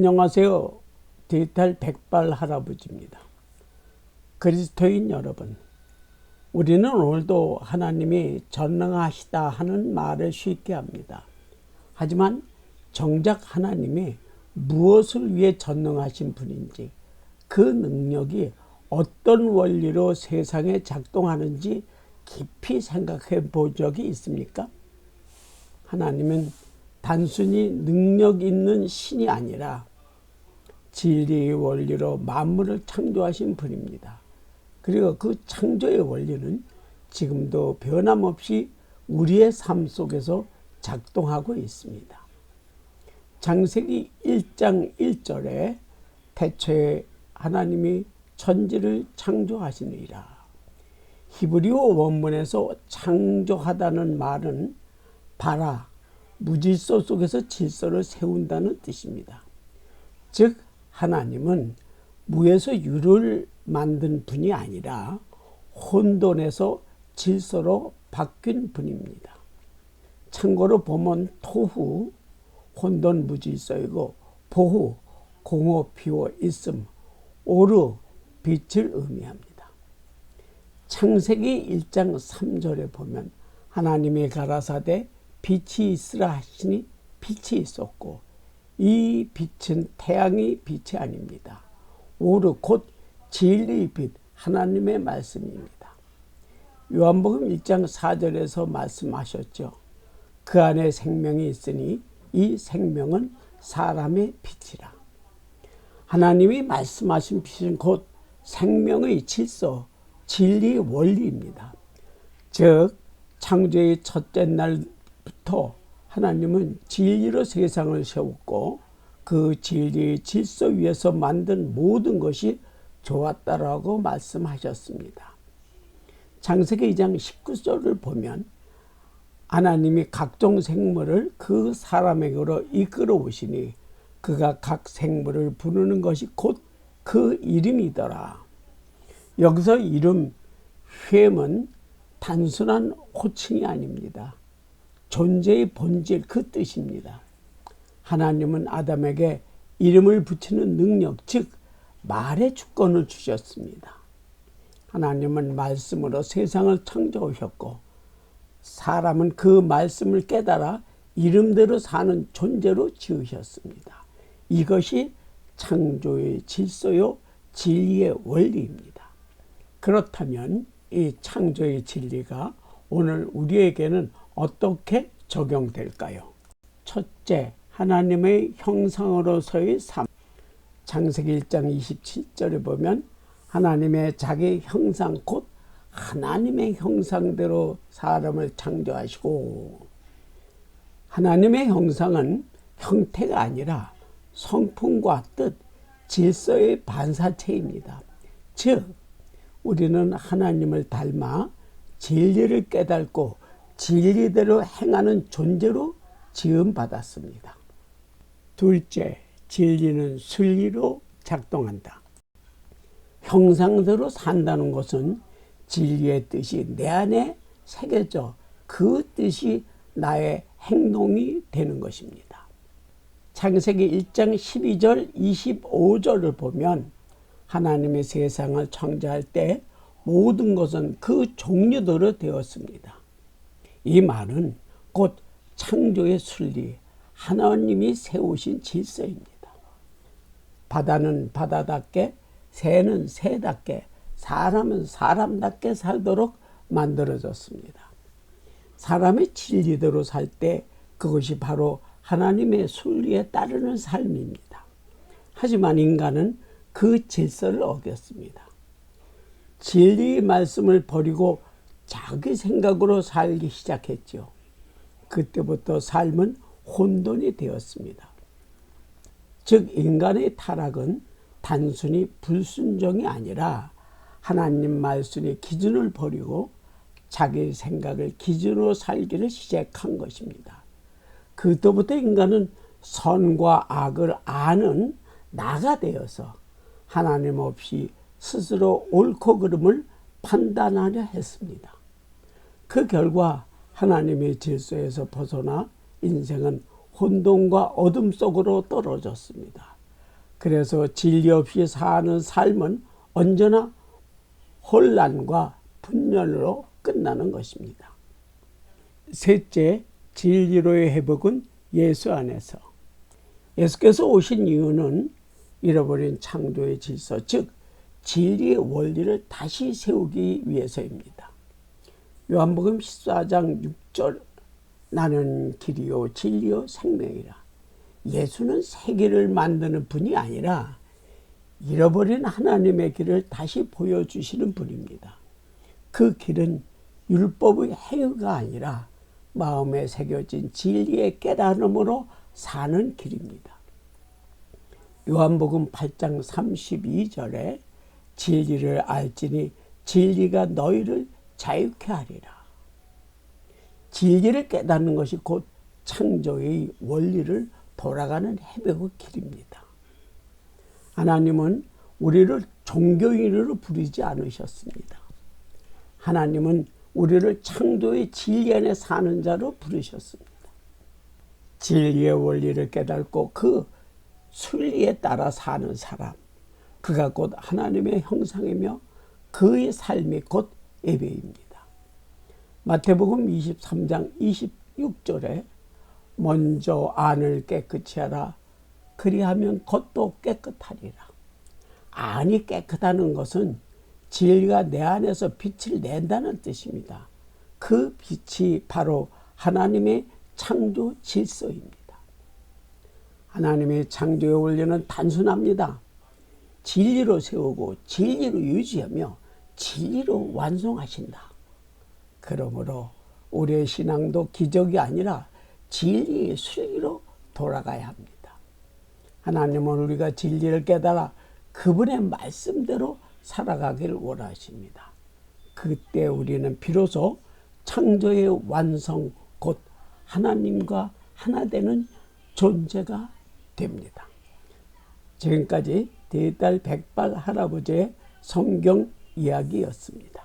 안녕하세요. 디지털 백발 할아버지입니다. 그리스도인 여러분, 우리는 오늘도 하나님이 전능하시다 하는 말을 쉽게 합니다. 하지만 정작 하나님이 무엇을 위해 전능하신 분인지, 그 능력이 어떤 원리로 세상에 작동하는지 깊이 생각해 본 적이 있습니까? 하나님은 단순히 능력 있는 신이 아니라 진리의 원리로 만물을 창조하신 분입니다. 그리고 그 창조의 원리는 지금도 변함없이 우리의 삶 속에서 작동하고 있습니다. 창세기 1장 1절에 태초에 하나님이 천지를 창조하시니라. 히브리어 원문에서 창조하다는 말은 바라, 무질서 속에서 질서를 세운다는 뜻입니다. 즉 하나님은 무에서 유를 만든 분이 아니라 혼돈에서 질서로 바뀐 분입니다. 참고로 보면 토후, 혼돈 무질서이고 보후, 공허 비워 있음, 오르, 빛을 의미합니다. 창세기 1장 3절에 보면 하나님이 가라사대 빛이 있으라 하시니 빛이 있었고 이 빛은 태양의 빛이 아닙니다. 오르 곧 진리의 빛, 하나님의 말씀입니다. 요한복음 1장 4절에서 말씀하셨죠. 그 안에 생명이 있으니 이 생명은 사람의 빛이라. 하나님이 말씀하신 빛은 곧 생명의 질서, 진리의 원리입니다. 즉 창조의 첫째 날부터 하나님은 진리로 세상을 세웠고 그 진리의 질서 위에서 만든 모든 것이 좋았다라고 말씀하셨습니다. 창세기 2장 19절을 보면 하나님이 각종 생물을 그 사람에게로 이끌어 오시니 그가 각 생물을 부르는 것이 곧 그 이름이더라. 여기서 이름 쉐임은 단순한 호칭이 아닙니다. 존재의 본질, 그 뜻입니다. 하나님은 아담에게 이름을 붙이는 능력, 즉 말의 주권을 주셨습니다. 하나님은 말씀으로 세상을 창조하셨고 사람은 그 말씀을 깨달아 이름대로 사는 존재로 지으셨습니다. 이것이 창조의 질서요, 진리의 원리입니다. 그렇다면 이 창조의 진리가 오늘 우리에게는 어떻게 적용될까요? 첫째, 하나님의 형상으로서의 삶. 창세기 1장 27절에 보면 하나님의 자기 형상 곧 하나님의 형상대로 사람을 창조하시고, 하나님의 형상은 형태가 아니라 성품과 뜻, 질서의 반사체입니다. 즉 우리는 하나님을 닮아 진리를 깨닫고 진리대로 행하는 존재로 지음받았습니다. 둘째, 진리는 순리로 작동한다. 형상대로 산다는 것은 진리의 뜻이 내 안에 새겨져 그 뜻이 나의 행동이 되는 것입니다. 창세기 1장 12절 25절을 보면 하나님의 세상을 창조할 때 모든 것은 그 종류대로 되었습니다. 이 말은 곧 창조의 순리, 하나님이 세우신 질서입니다. 바다는 바다답게, 새는 새답게, 사람은 사람답게 살도록 만들어졌습니다. 사람의 진리대로 살 때 그것이 바로 하나님의 순리에 따르는 삶입니다. 하지만 인간은 그 질서를 어겼습니다. 진리의 말씀을 버리고 자기 생각으로 살기 시작했죠. 그때부터 삶은 혼돈이 되었습니다. 즉 인간의 타락은 단순히 불순종이 아니라 하나님 말씀의 기준을 버리고 자기 생각을 기준으로 살기를 시작한 것입니다. 그때부터 인간은 선과 악을 아는 나가 되어서 하나님 없이 스스로 옳고 그름을 판단하려 했습니다. 그 결과 하나님의 질서에서 벗어나 인생은 혼돈과 어둠 속으로 떨어졌습니다. 그래서 진리 없이 사는 삶은 언제나 혼란과 분열로 끝나는 것입니다. 셋째, 진리로의 회복은 예수 안에서. 예수께서 오신 이유는 잃어버린 창조의 질서, 즉 진리의 원리를 다시 세우기 위해서입니다. 요한복음 14장 6절, 나는 길이요 진리요 생명이라. 예수는 세계를 만드는 분이 아니라 잃어버린 하나님의 길을 다시 보여주시는 분입니다. 그 길은 율법의 행위가 아니라 마음에 새겨진 진리의 깨달음으로 사는 길입니다. 요한복음 8장 32절에 진리를 알지니 진리가 너희를 자유케 하리라. 진리를 깨닫는 것이 곧 창조의 원리를 돌아가는 회복의 길입니다. 하나님은 우리를 종교인으로 부르지 않으셨습니다. 하나님은 우리를 창조의 진리 안에 사는 자로 부르셨습니다. 진리의 원리를 깨닫고 그 순리에 따라 사는 사람, 그가 곧 하나님의 형상이며 그의 삶이 곧 예배입니다. 마태복음 23장 26절에 먼저 안을 깨끗이 하라. 그리하면 겉도 깨끗하리라. 안이 깨끗하는 것은 진리가 내 안에서 빛을 낸다는 뜻입니다. 그 빛이 바로 하나님의 창조 질서입니다. 하나님의 창조의 원리는 단순합니다. 진리로 세우고 진리로 유지하며 진리로 완성하신다. 그러므로 우리의 신앙도 기적이 아니라 진리의 순리로 돌아가야 합니다. 하나님은 우리가 진리를 깨달아 그분의 말씀대로 살아가기를 원하십니다. 그때 우리는 비로소 창조의 완성, 곧 하나님과 하나 되는 존재가 됩니다. 지금까지 대딸 백발 할아버지의 성경 이야기였습니다.